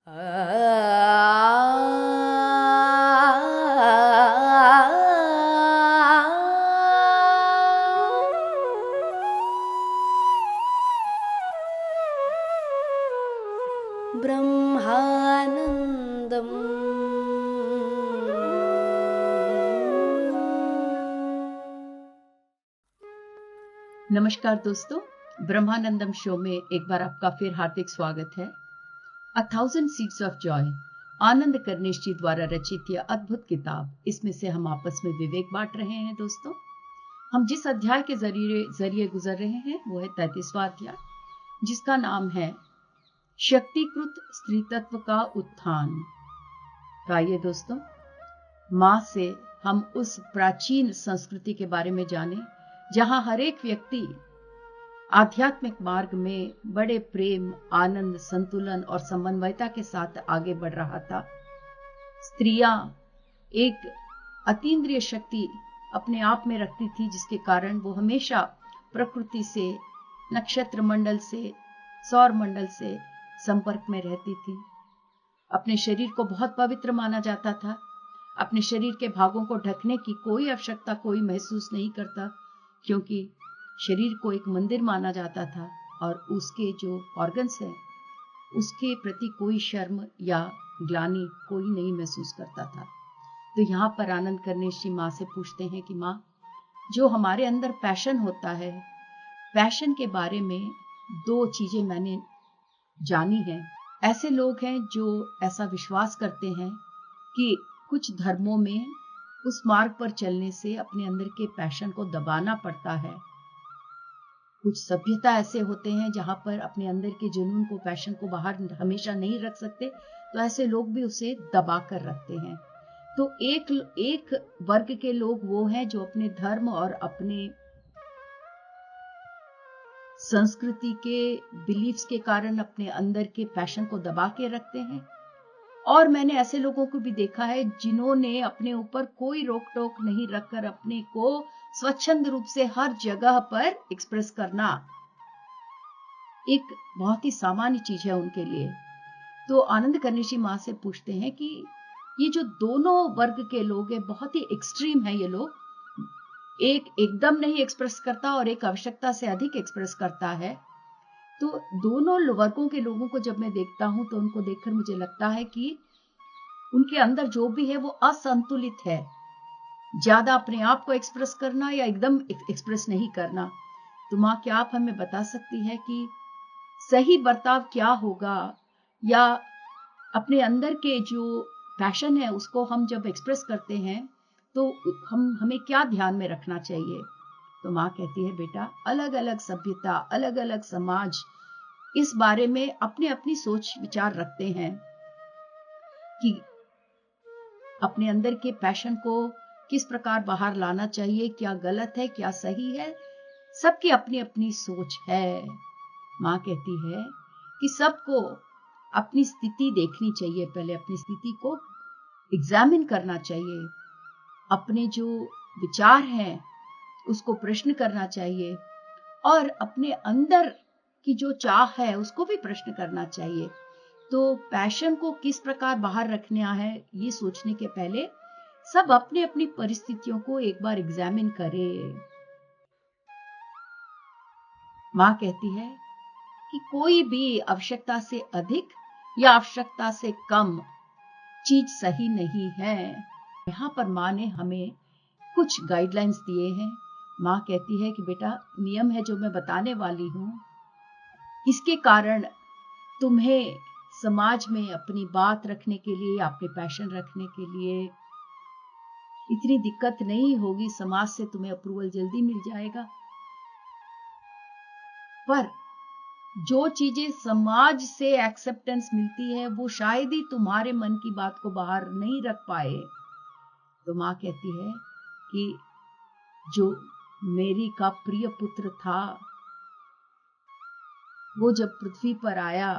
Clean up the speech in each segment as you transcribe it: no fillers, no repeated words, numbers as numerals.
ब्रह्मानन्दम् नमस्कार दोस्तों, ब्रह्मानंदम शो में एक बार आपका फिर हार्दिक स्वागत है। A thousand seeds of joy Anand Karnesh ji द्वारा रचित यह अद्भुत किताब, इसमें से हम आपस में विवेक बांट रहे हैं। दोस्तों, हम जिस अध्याय के जरिए गुजर रहे हैं वो है 33वां अध्याय, जिसका नाम है शक्तिकृत स्त्री तत्व का उत्थान। तो आइए दोस्तों, माँ से हम उस प्राचीन संस्कृति के बारे में जानें जहां हर एक व्यक्ति आध्यात्मिक मार्ग में बड़े प्रेम, आनंद, संतुलन और समन्वयता के साथ आगे बढ़ रहा था। स्त्रियां एक अतीन्द्रिय शक्ति अपने आप में रखती थी, जिसके कारण वो हमेशा प्रकृति से, नक्षत्र मंडल से, सौर मंडल से संपर्क में रहती थी। अपने शरीर को बहुत पवित्र माना जाता था। अपने शरीर के भागों को ढकने की कोई आवश्यकता कोई महसूस नहीं करता, क्योंकि शरीर को एक मंदिर माना जाता था और उसके जो ऑर्गन्स हैं उसके प्रति कोई शर्म या ग्लानि कोई नहीं महसूस करता था। तो यहाँ पर आनंद करनेश जी माँ से पूछते हैं कि माँ, जो हमारे अंदर पैशन होता है, पैशन के बारे में दो चीजें मैंने जानी हैं। ऐसे लोग हैं जो ऐसा विश्वास करते हैं कि कुछ धर्मों में उस मार्ग पर चलने से अपने अंदर के पैशन को दबाना पड़ता है। कुछ सभ्यता ऐसे होते हैं जहां पर अपने अंदर के जुनून को, पैशन को बाहर हमेशा नहीं रख सकते, तो ऐसे लोग भी उसे दबा कर रखते हैं। तो एक वर्ग के लोग वो हैं जो अपने धर्म और अपने संस्कृति के बिलीफ्स के कारण अपने अंदर के पैशन को दबा के रखते हैं। और मैंने ऐसे लोगों को भी देखा है जिन्होंने अपने ऊपर कोई रोक टोक नहीं रखकर अपने को स्वच्छंद रूप से हर जगह पर एक्सप्रेस करना एक बहुत ही सामान्य चीज है उनके लिए। तो आनंद करनेश जी माँ से पूछते हैं कि ये जो दोनों वर्ग के लोग हैं, बहुत ही एक्सट्रीम है ये लोग। एक एकदम नहीं एक्सप्रेस करता और एक आवश्यकता से अधिक एक्सप्रेस करता है। तो दोनों वर्गों के लोगों को जब मैं देखता हूं तो उनको देखकर मुझे लगता है कि उनके अंदर जो भी है वो असंतुलित है। ज्यादा अपने आप को एक्सप्रेस करना या एकदम एक्सप्रेस नहीं करना। तो माँ, क्या आप हमें बता सकती है कि सही बर्ताव क्या होगा, या अपने अंदर के जो पैशन है उसको हम जब एक्सप्रेस करते हैं तो हमें क्या ध्यान में रखना चाहिए? तो माँ कहती है, बेटा, अलग अलग सभ्यता, अलग अलग समाज इस बारे में अपने अपनी सोच विचार रखते हैं कि अपने अंदर के पैशन को किस प्रकार बाहर लाना चाहिए, क्या गलत है, क्या सही है। सबकी अपनी अपनी सोच है। माँ कहती है कि सबको अपनी स्थिति देखनी चाहिए, पहले अपनी स्थिति को एग्जामिन करना चाहिए, अपने जो विचार हैं उसको प्रश्न करना चाहिए, और अपने अंदर की जो चाह है उसको भी प्रश्न करना चाहिए। तो पैशन को किस प्रकार बाहर रखना है, ये सोचने के पहले सब अपनी अपनी परिस्थितियों को एक बार एग्जामिन करें। माँ कहती है कि कोई भी आवश्यकता से अधिक या आवश्यकता से कम चीज सही नहीं है। यहाँ पर माँ ने हमें कुछ गाइडलाइंस दिए हैं। माँ कहती है कि बेटा, नियम है जो मैं बताने वाली हूँ, इसके कारण तुम्हें समाज में अपनी बात रखने के लिए, अपने पैशन रखने के लिए इतनी दिक्कत नहीं होगी। समाज से तुम्हें अप्रूवल जल्दी मिल जाएगा। पर जो चीजें समाज से एक्सेप्टेंस मिलती है वो शायद ही तुम्हारे मन की बात को बाहर नहीं रख पाए। तो माँ कहती है कि जो मेरी का प्रिय पुत्र था, वो जब पृथ्वी पर आया,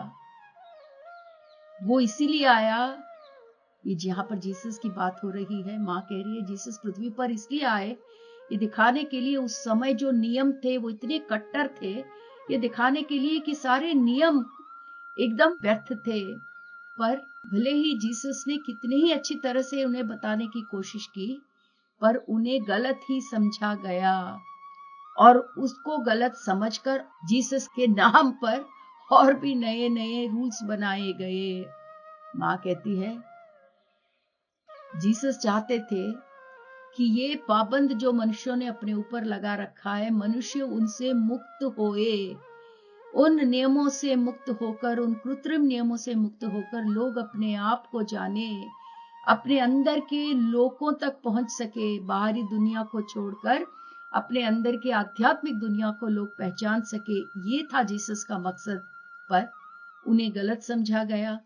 वो इसीलिए आया, ये जहां पर जीसस की बात हो रही है, माँ कह रही है जीसस पृथ्वी पर इसलिए आए, ये दिखाने के लिए उस समय जो नियम थे वो इतने कट्टर थे, ये दिखाने के लिए कि सारे नियम एकदम व्यर्थ थे। पर भले ही जीसस ने कितने ही अच्छी तरह से उन्हें बताने की कोशिश की, पर उन्हें गलत ही समझा गया और उसको गलत समझकर जीसस के नाम पर और भी नए नए रूल्स बनाए गए। माँ कहती है जीसस चाहते थे कि ये पाबंद जो मनुष्यों ने अपने ऊपर लगा रखा है, मनुष्य उनसे मुक्त होए, उन नियमों से मुक्त होकर, उन कृत्रिम नियमों से मुक्त होकर लोग अपने आप को जाने, अपने अंदर के लोगों तक पहुंच सके, बाहरी दुनिया को छोड़कर अपने अंदर की आध्यात्मिक दुनिया को लोग पहचान सके। ये था जीसस का मकसद, पर उन्हें गलत समझा गया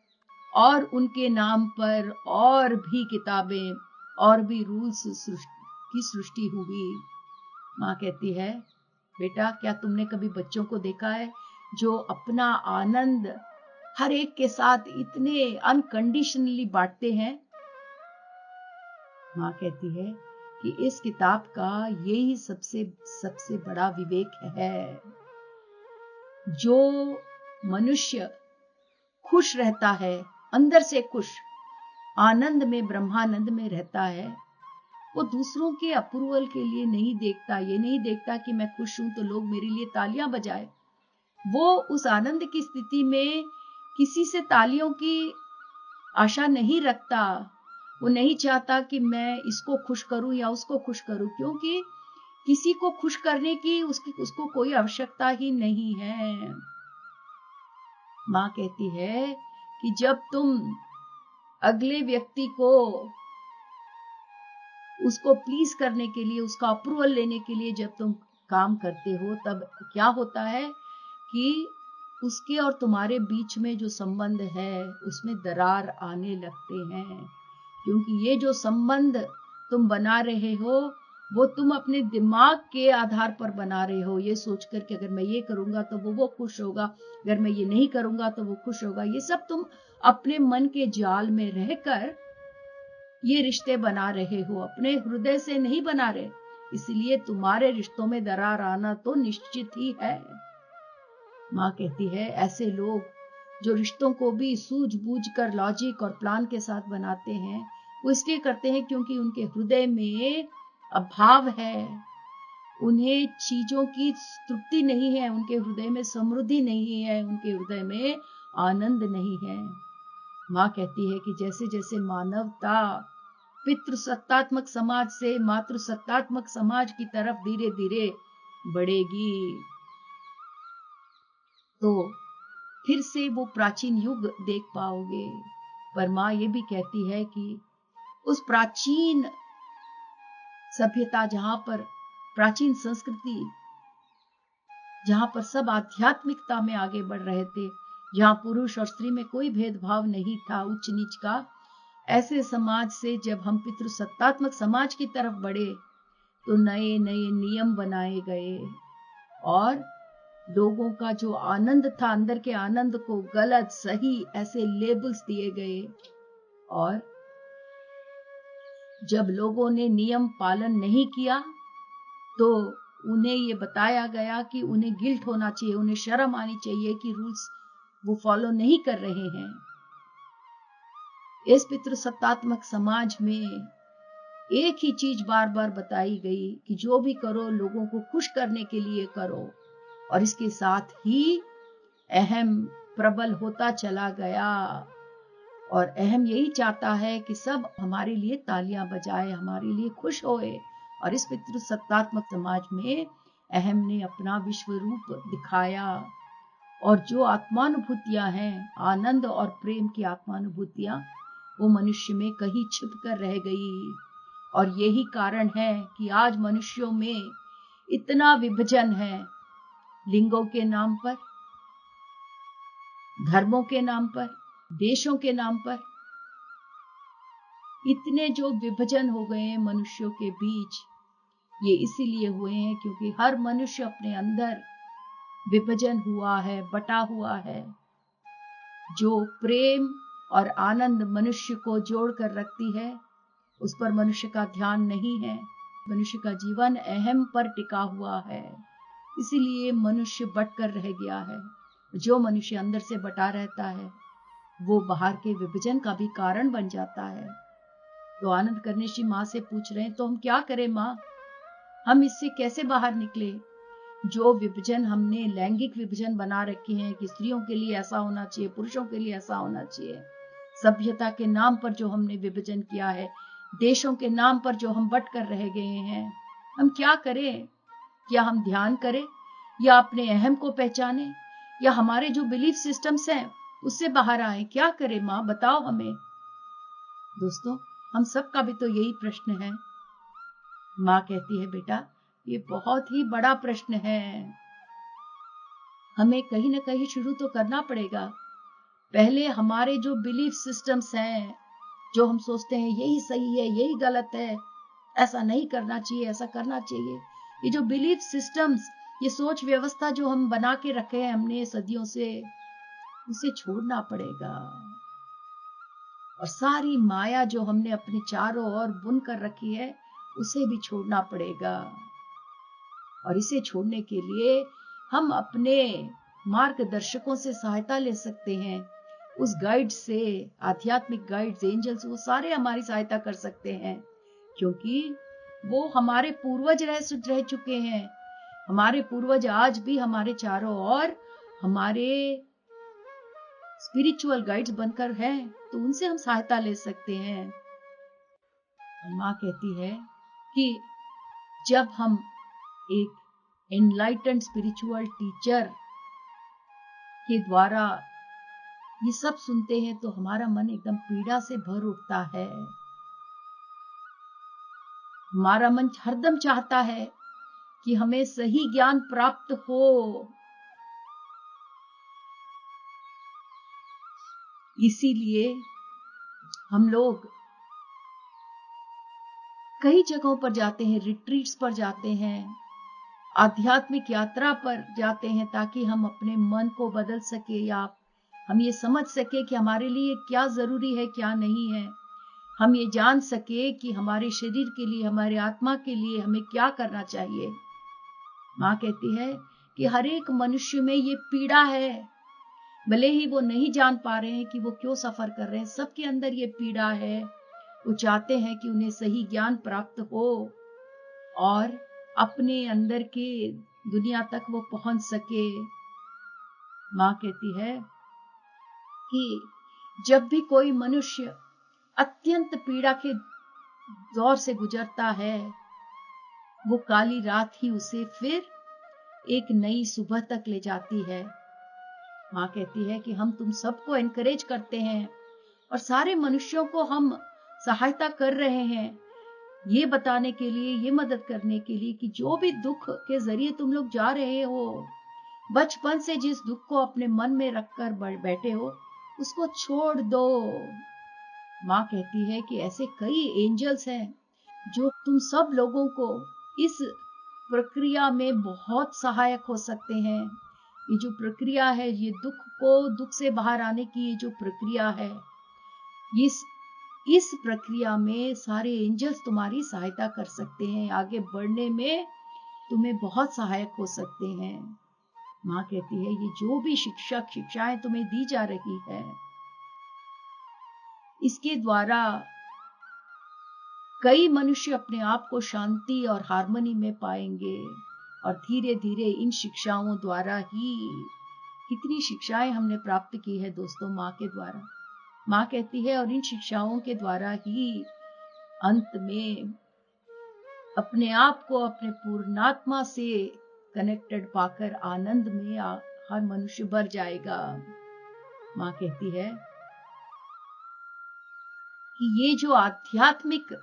और उनके नाम पर और भी किताबें और भी रूल्स की सृष्टि हुई। माँ कहती है बेटा, क्या तुमने कभी बच्चों को देखा है जो अपना आनंद हर एक के साथ इतने अनकंडीशनली बांटते हैं? माँ कहती है कि इस किताब का यही सबसे बड़ा विवेक है। जो मनुष्य खुश रहता है, अंदर से खुश, आनंद में, ब्रह्मानंद में रहता है, वो दूसरों के अप्रूवल के लिए नहीं देखता। ये नहीं देखता कि मैं खुश हूं तो लोग मेरे लिए तालियां बजाए। वो उस आनंद की स्थिति में किसी से तालियों की आशा नहीं रखता। वो नहीं चाहता कि मैं इसको खुश करूं या उसको खुश करूं, क्योंकि किसी को खुश करने की उसको कोई आवश्यकता ही नहीं है। माँ कहती है कि जब तुम अगले व्यक्ति को उसको प्लीज करने के लिए, उसका अप्रूवल लेने के लिए जब तुम काम करते हो, तब क्या होता है कि उसके और तुम्हारे बीच में जो संबंध है उसमें दरार आने लगते हैं। क्योंकि ये जो संबंध तुम बना रहे हो वो तुम अपने दिमाग के आधार पर बना रहे हो, ये सोचकर कि अगर मैं ये करूंगा तो वो खुश होगा, अगर मैं ये नहीं करूंगा तो वो खुश होगा। ये सब तुम अपने मन के जाल में रहकर ये रिश्ते बना रहे हो, अपने हृदय से नहीं बना रहे। इसलिए तुम्हारे रिश्तों में दरार आना तो निश्चित ही है। माँ कहती है ऐसे लोग जो रिश्तों को भी सूझबूझ कर लॉजिक और प्लान के साथ बनाते हैं, वो इसलिए करते हैं क्योंकि उनके हृदय में अभाव है, उन्हें चीजों की तृप्ति नहीं है, उनके हृदय में समृद्धि नहीं है, उनके हृदय में आनंद नहीं है। माँ कहती है कि जैसे जैसे मानवता पितृसत्तात्मक समाज से मातृसत्तात्मक समाज की तरफ धीरे धीरे बढ़ेगी, तो फिर से वो प्राचीन युग देख पाओगे। पर माँ ये भी कहती है कि उस प्राचीन सभ्यता, जहां पर प्राचीन संस्कृति, जहां पर सब आध्यात्मिकता में आगे बढ़ रहे थे, जहां पुरुष और स्त्री में कोई भेदभाव नहीं था, उच्च नीच का, ऐसे समाज से जब हम पितृसत्तात्मक समाज की तरफ बढ़े तो नए नए नियम बनाए गए और लोगों का जो आनंद था, अंदर के आनंद को गलत सही ऐसे लेबल्स दिए गए। और जब लोगों ने नियम पालन नहीं किया तो उन्हें ये बताया गया कि उन्हें गिल्ट होना चाहिए, उन्हें शर्म आनी चाहिए कि रूल्स वो फॉलो नहीं कर रहे हैं। इस पितृसत्तात्मक समाज में एक ही चीज बार बार बताई गई कि जो भी करो लोगों को खुश करने के लिए करो, और इसके साथ ही अहम प्रबल होता चला गया। और अहम यही चाहता है कि सब हमारे लिए तालियां बजाए, हमारे लिए खुश होए। और इस पितृसत्तात्मक समाज में अहम ने अपना विश्व रूप दिखाया, और जो आत्मानुभूतियां हैं, आनंद और प्रेम की आत्मानुभूतियां, वो मनुष्य में कहीं छिप कर रह गई। और यही कारण है कि आज मनुष्यों में इतना विभाजन है, लिंगों के नाम पर, धर्मों के नाम पर, देशों के नाम पर इतने जो विभाजन हो गए हैं मनुष्यों के बीच। ये इसीलिए हुए हैं क्योंकि हर मनुष्य अपने अंदर विभाजन हुआ है, बटा हुआ है। जो प्रेम और आनंद मनुष्य को जोड़कर रखती है, उस पर मनुष्य का ध्यान नहीं है। मनुष्य का जीवन अहम पर टिका हुआ है, इसीलिए मनुष्य बटकर रह गया है। जो मनुष्य अंदर से बटा रहता है वो बाहर के विभाजन का भी कारण बन जाता है। तो आनंद करनेशी माँ से पूछ रहे हैं, तो हम क्या करें माँ, हम इससे कैसे बाहर निकले? जो विभाजन हमने लैंगिक विभाजन बना रखे हैं कि स्त्रियों के लिए ऐसा होना चाहिए, पुरुषों के लिए ऐसा होना चाहिए, सभ्यता के नाम पर जो हमने विभाजन किया है, देशों के नाम पर जो हम बट कर रह गए हैं, हम क्या करें? क्या हम ध्यान करें या अपने अहम को पहचाने या हमारे जो बिलीफ सिस्टम्स हैं उससे बाहर आए? क्या करें माँ, बताओ हमें। दोस्तों, हम सबका भी तो यही प्रश्न है। माँ कहती है, बेटा ये बहुत ही बड़ा प्रश्न है, हमें कहीं ना कहीं शुरू तो करना पड़ेगा। पहले हमारे जो बिलीफ सिस्टम्स हैं, जो हम सोचते हैं यही सही है, यही गलत है, ऐसा नहीं करना चाहिए, ऐसा करना चाहिए, ये जो बिलीफ सिस्टम्स, ये सोच व्यवस्था जो हम बना के रखे हैं हमने सदियों से, उसे छोड़ना पड़ेगा। और सारी माया जो हमने अपने चारों ओर बुन कर रखी है उसे भी छोड़ना पड़ेगा। और इसे छोड़ने के लिए हम अपने मार्गदर्शकों से सहायता ले सकते हैं, उस गाइड से, आध्यात्मिक गाइड्स, एंजल्स, वो सारे हमारी सहायता कर सकते हैं, क्योंकि वो हमारे पूर्वज रह चुके हैं। हमारे पूर्वज आज भी हमारे चारों ओर हमारे स्पिरिचुअल गाइड्स बनकर हैं, तो उनसे हम सहायता ले सकते हैं। माँ कहती है कि जब हम एक एनलाइटेंड स्पिरिचुअल टीचर के द्वारा ये सब सुनते हैं तो हमारा मन एकदम पीड़ा से भर उठता है। हमारा मन हरदम चाहता है कि हमें सही ज्ञान प्राप्त हो। इसीलिए हम लोग कई जगहों पर जाते हैं, रिट्रीट्स पर जाते हैं, आध्यात्मिक यात्रा पर जाते हैं, ताकि हम अपने मन को बदल सके या हम ये समझ सके कि हमारे लिए क्या जरूरी है, क्या नहीं है। हम ये जान सके कि हमारे शरीर के लिए, हमारे आत्मा के लिए हमें क्या करना चाहिए। माँ कहती है कि हर एक मनुष्य में ये पीड़ा है, भले ही वो नहीं जान पा रहे हैं कि वो क्यों सफर कर रहे हैं, सबके अंदर ये पीड़ा है। वो चाहते हैं कि उन्हें सही ज्ञान प्राप्त हो और अपने अंदर के दुनिया तक वो पहुंच सके। माँ कहती है कि जब भी कोई मनुष्य अत्यंत पीड़ा के दौर से गुजरता है, वो काली रात ही उसे फिर एक नई सुबह तक ले जाती है। माँ कहती है कि हम तुम सबको एनकरेज करते हैं और सारे मनुष्यों को हम सहायता कर रहे हैं, ये बताने के लिए, ये मदद करने के लिए कि जो भी दुख के जरिए तुम लोग जा रहे हो, बचपन से जिस दुख को अपने मन में रखकर बैठे हो, उसको छोड़ दो। माँ कहती है कि ऐसे कई एंजल्स हैं जो तुम सब लोगों को इस प्रक्रिया में बहुत सहायक हो सकते हैं। ये जो प्रक्रिया है, ये दुख से बाहर आने की ये जो प्रक्रिया है, इस प्रक्रिया में सारे एंजल्स तुम्हारी सहायता कर सकते हैं, आगे बढ़ने में तुम्हें बहुत सहायक हो सकते हैं। माँ कहती है ये जो भी शिक्षाएं तुम्हें दी जा रही है, इसके द्वारा कई मनुष्य अपने आप को शांति और हार्मनी में पाएंगे। और धीरे धीरे इन शिक्षाओं द्वारा ही, कितनी शिक्षाएं हमने प्राप्त की है दोस्तों माँ के द्वारा। माँ कहती है और इन शिक्षाओं के द्वारा ही अंत में अपने आप को अपने पूर्णात्मा से कनेक्टेड पाकर आनंद में हर मनुष्य भर जाएगा। माँ कहती है कि ये जो आध्यात्मिक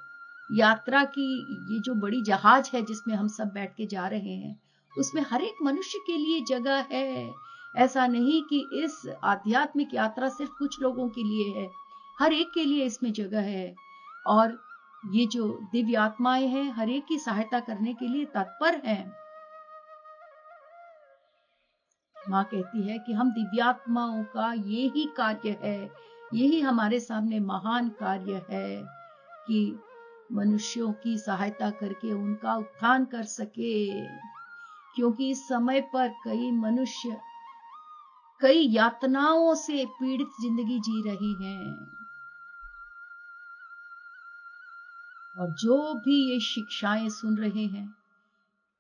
यात्रा की ये जो बड़ी जहाज है जिसमें हम सब बैठ के जा रहे हैं, उसमें हर एक मनुष्य के लिए जगह है। ऐसा नहीं कि इस आध्यात्मिक यात्रा सिर्फ कुछ लोगों के लिए है, हर एक के लिए इसमें जगह है। और ये जो दिव्य आत्माएं हैं, हर एक की सहायता करने के लिए तत्पर हैं। माँ कहती है कि हम दिव्यात्माओं का ये ही कार्य है, यही हमारे सामने महान कार्य है कि मनुष्यों की सहायता करके उनका उत्थान कर सके। क्योंकि इस समय पर कई मनुष्य कई यातनाओं से पीड़ित जिंदगी जी रही हैं। और जो भी ये शिक्षाएं सुन रहे हैं,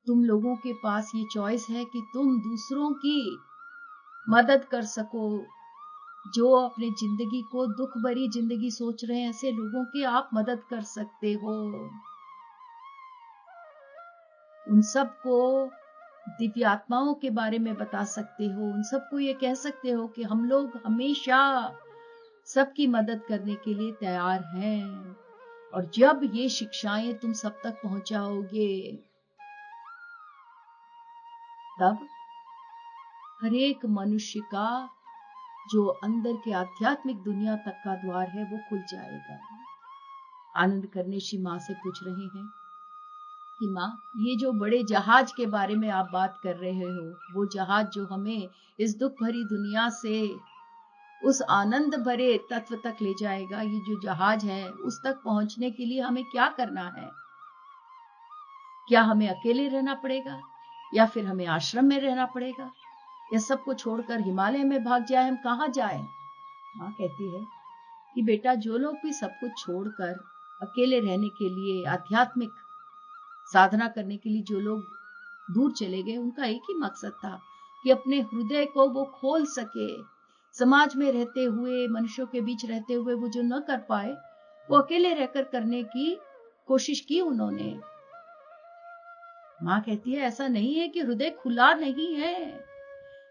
तुम लोगों के पास ये चॉइस है कि तुम दूसरों की मदद कर सको। जो अपने जिंदगी को दुख भरी जिंदगी सोच रहे हैं, ऐसे लोगों की आप मदद कर सकते हो। उन सबको दिव्य आत्माओं के बारे में बता सकते हो। उन सबको ये कह सकते हो कि हम लोग हमेशा सबकी मदद करने के लिए तैयार हैं। और जब ये शिक्षाएं तुम सब तक पहुंचाओगे, तब हर एक मनुष्य का जो अंदर के आध्यात्मिक दुनिया तक का द्वार है वो खुल जाएगा। आनंद करने श्री माँ से पूछ रहे हैं कि माँ, ये जो बड़े जहाज के बारे में आप बात कर रहे हो, वो जहाज जो हमें इस दुख भरी दुनिया से उस आनंद भरे तत्व तक ले जाएगा, ये जो जहाज है उस तक पहुंचने के लिए हमें क्या करना है? क्या हमें अकेले रहना पड़ेगा या फिर हमें आश्रम में रहना पड़ेगा, या सबको छोड़कर हिमालय में भाग जाए? हम कहाँ जाए? माँ कहती है कि बेटा, जो लोग भी सब कुछ छोड़कर अकेले रहने के लिए, आध्यात्मिक साधना करने के लिए जो लोग दूर चले गए, उनका एक ही मकसद था कि अपने हृदय को वो खोल सके। समाज में रहते हुए, मनुष्यों के बीच रहते हुए वो जो न कर पाए, वो अकेले रहकर करने की कोशिश की उन्होंने। माँ कहती है ऐसा नहीं है कि हृदय खुला नहीं है।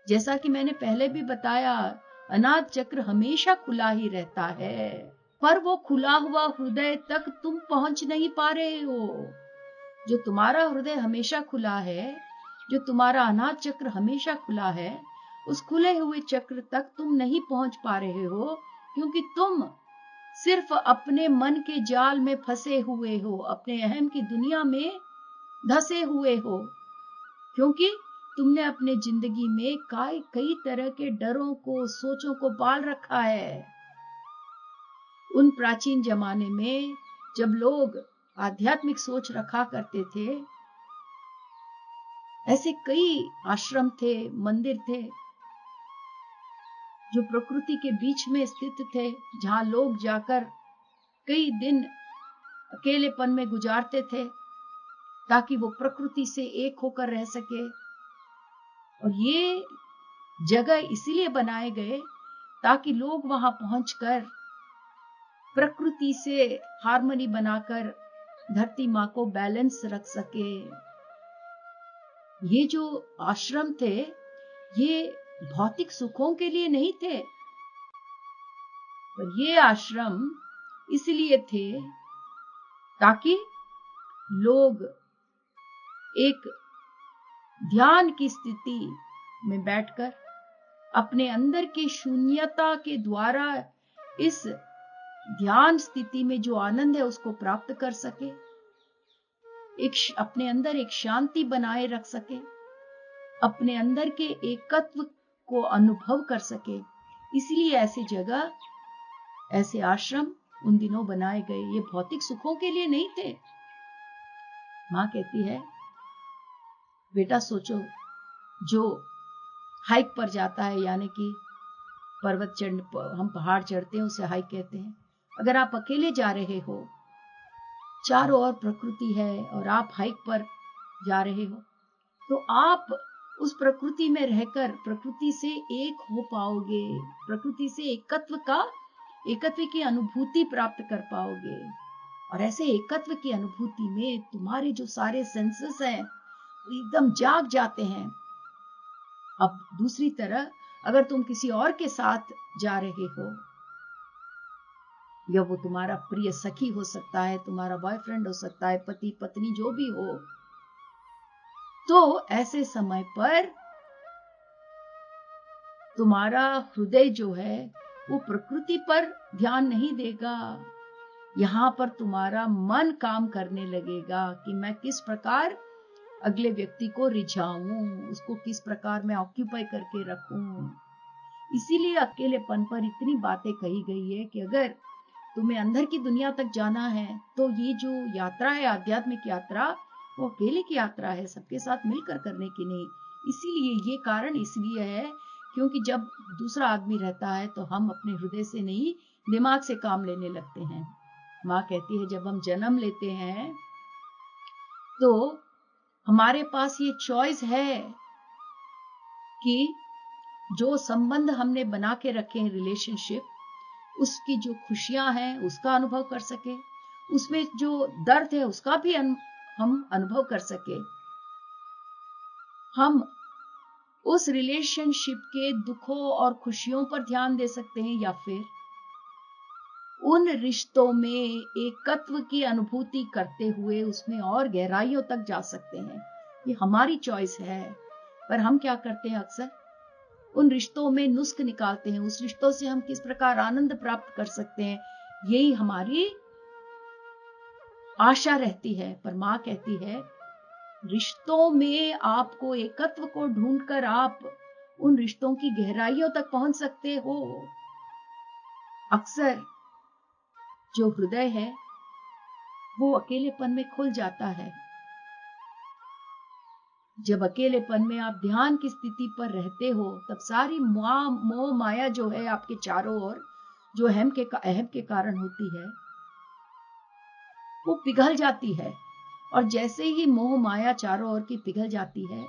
जैसा कि मैंने पहले भी बताया, अनाथ चक्र हमेशा खुला ही रहता है, पर वो खुला हुआ हृदय तक तुम पहुंच नहीं पा रहे हो। जो तुम्हारा हृदय हमेशा खुला है, जो तुम्हारा अनाथ चक्र हमेशा खुला है, उस खुले हुए चक्र तक तुम नहीं पहुंच पा रहे हो, क्योंकि तुम सिर्फ अपने मन के जाल में फंसे हुए हो, अपने अहम की दुनिया में धसे हुए हो, क्योंकि तुमने अपने जिंदगी में कई तरह के डरों को, सोचों को पाल रखा है। उन प्राचीन जमाने में जब लोग आध्यात्मिक सोच रखा करते थे, ऐसे कई आश्रम थे, मंदिर थे जो प्रकृति के बीच में स्थित थे, जहां लोग जाकर कई दिन अकेलेपन में गुजारते थे ताकि वो प्रकृति से एक होकर रह सके। और ये जगह इसीलिए बनाए गए ताकि लोग वहां पहुंचकर प्रकृति से हार्मनी बनाकर धरती माँ को बैलेंस रख सके। ये जो आश्रम थे, ये भौतिक सुखों के लिए नहीं थे, पर ये आश्रम इसलिए थे ताकि लोग एक ध्यान की स्थिति में बैठकर अपने अंदर के शून्यता के द्वारा इस ध्यान स्थिति में जो आनंद है उसको प्राप्त कर सके, अपने अंदर एक शांति बनाए रख सके, अपने अंदर के एकत्व को अनुभव कर सके। इसलिए ऐसी जगह, ऐसे आश्रम उन दिनों बनाए गए। ये भौतिक सुखों के लिए नहीं थे। माँ कहती है बेटा सोचो, जो हाइक पर जाता है, यानी कि पर्वत हम पहाड़ चढ़ते हैं, उसे हाइक कहते हैं। अगर आप अकेले जा रहे हो, चारों ओर प्रकृति है और आप हाइक पर जा रहे हो, तो आप उस प्रकृति में रहकर प्रकृति से एक हो पाओगे, प्रकृति से एकत्व की अनुभूति प्राप्त कर पाओगे। और ऐसे एकत्व की अनुभूति में तुम्हारे जो सारे सेंसेस हैं वो एकदम जाग जाते हैं। अब दूसरी तरह, अगर तुम किसी और के साथ जा रहे हो, या वो तुम्हारा प्रिय सखी हो सकता है, तुम्हारा बॉयफ्रेंड हो सकता है, पति पत्नी जो भी हो, तो ऐसे समय पर तुम्हारा हृदय जो है वो प्रकृति पर ध्यान नहीं देगा। यहां पर तुम्हारा मन काम करने लगेगा कि मैं किस प्रकार अगले व्यक्ति को रिझाऊं, उसको किस प्रकार मैं ऑक्यूपाई करके रखूं। इसीलिए अकेलेपन पर इतनी बातें कही गई है कि अगर तुम्हें अंदर की दुनिया तक जाना है तो ये जो यात्रा है, आध्यात्मिक यात्रा, वो अकेले की यात्रा है, सबके साथ मिलकर करने की नहीं। इसीलिए ये कारण इसलिए है क्योंकि जब दूसरा आदमी रहता है तो हम अपने हृदय से नहीं, दिमाग से काम लेने लगते हैं। माँ कहती है जब हम जन्म लेते हैं तो हमारे पास ये चॉइस है कि जो संबंध हमने बना के रखे हैं, रिलेशनशिप, उसकी जो खुशियां हैं उसका अनुभव कर सके, उसमें जो दर्द है उसका भी हम अनुभव कर सके। हम उस रिलेशनशिप के दुखों और खुशियों पर ध्यान दे सकते हैं या फिर उन रिश्तों में एकत्व की अनुभूति करते हुए उसमें और गहराइयों तक जा सकते हैं। ये हमारी चॉइस है। पर हम क्या करते हैं, अक्सर उन रिश्तों में नुस्ख निकालते हैं, उस रिश्तों से हम किस प्रकार आनंद प्राप्त कर सकते हैं, यही हमारी आशा रहती है। पर मां कहती है रिश्तों में आपको एकत्व को ढूंढकर आप उन रिश्तों की गहराइयों तक पहुंच सकते हो। अक्सर जो हृदय है वो अकेलेपन में खुल जाता है। जब अकेलेपन में आप ध्यान की स्थिति पर रहते हो तब सारी मोह माया जो है आपके चारों ओर, जो अहम के कारण होती है, वो पिघल जाती है। और जैसे ही मोह माया चारों ओर की पिघल जाती है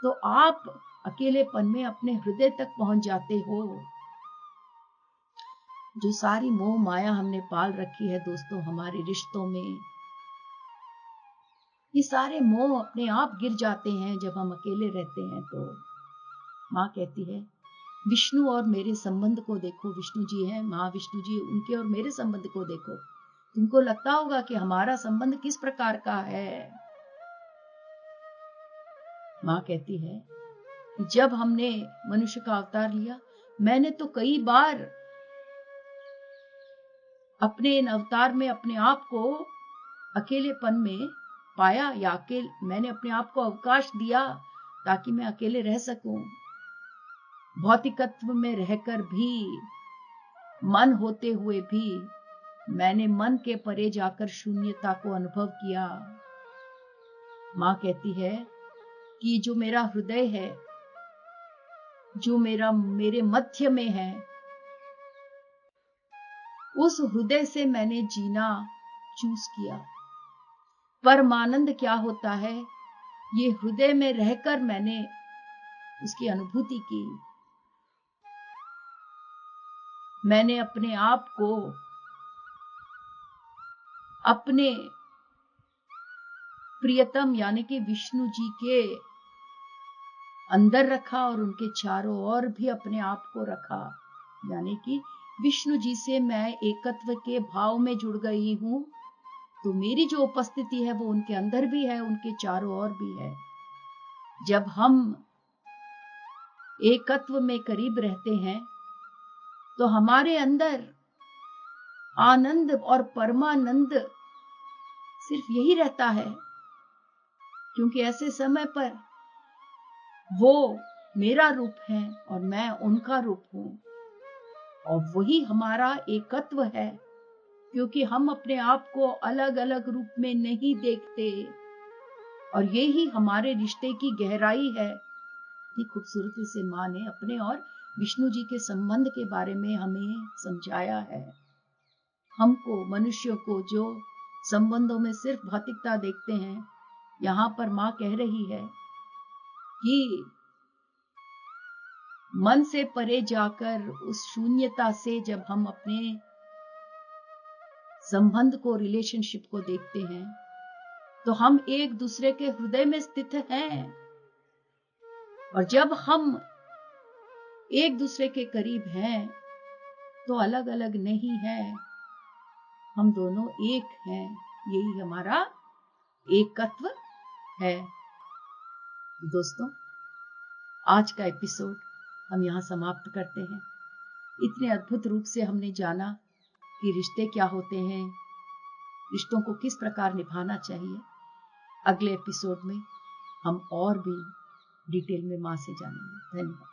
तो आप अकेलेपन में अपने हृदय तक पहुंच जाते हो। जो सारी मोह माया हमने पाल रखी है दोस्तों हमारे रिश्तों में, ये सारे मोह अपने आप गिर जाते हैं जब हम अकेले रहते हैं। तो माँ कहती है विष्णु और मेरे संबंध को देखो। विष्णु जी हैं, महाविष्णु जी, उनके और मेरे संबंध को देखो। तुमको लगता होगा कि हमारा संबंध किस प्रकार का है। माँ कहती है कि जब हमने मनुष्य का अवतार लिया, मैंने तो कई बार अपने इन अवतार में अपने आप को अकेलेपन में पाया, या मैंने अपने आप को अवकाश दिया ताकि मैं अकेले रह सकूं। भौतिकत्व में रहकर भी, मन होते हुए भी मैंने मन के परे जाकर शून्यता को अनुभव किया। मां कहती है कि जो मेरा हृदय है, जो मेरे मध्य में है, उस हृदय से मैंने जीना चूज किया। परमानंद क्या होता है, ये हृदय में रहकर मैंने उसकी अनुभूति की। मैंने अपने आप को अपने प्रियतम यानी कि विष्णु जी के अंदर रखा और उनके चारों ओर भी अपने आप को रखा, यानी कि विष्णु जी से मैं एकत्व के भाव में जुड़ गई हूं। तो मेरी जो उपस्थिति है वो उनके अंदर भी है, उनके चारों ओर भी है। जब हम एकत्व में करीब रहते हैं तो हमारे अंदर आनंद और परमानंद सिर्फ यही रहता है, क्योंकि ऐसे समय पर वो मेरा रूप है और मैं उनका रूप हूं। और वही हमारा एकत्व है, क्योंकि हम अपने आप को अलग अलग रूप में नहीं देखते। और यही हमारे रिश्ते की गहराई है। इतनी खूबसूरती से माँ ने अपने और विष्णु जी के संबंध के बारे में हमें समझाया है। हमको, मनुष्यों को जो संबंधों में सिर्फ भौतिकता देखते हैं, यहां पर माँ कह रही है कि मन से परे जाकर उस शून्यता से जब हम अपने संबंध को, रिलेशनशिप को देखते हैं तो हम एक दूसरे के हृदय में स्थित हैं। और जब हम एक दूसरे के करीब हैं तो अलग अलग नहीं है, हम दोनों एक हैं। यही हमारा एकत्व है। दोस्तों, आज का एपिसोड हम यहां समाप्त करते हैं। इतने अद्भुत रूप से हमने जाना कि रिश्ते क्या होते हैं, रिश्तों को किस प्रकार निभाना चाहिए। अगले एपिसोड में हम और भी डिटेल में मां से जानेंगे। धन्यवाद।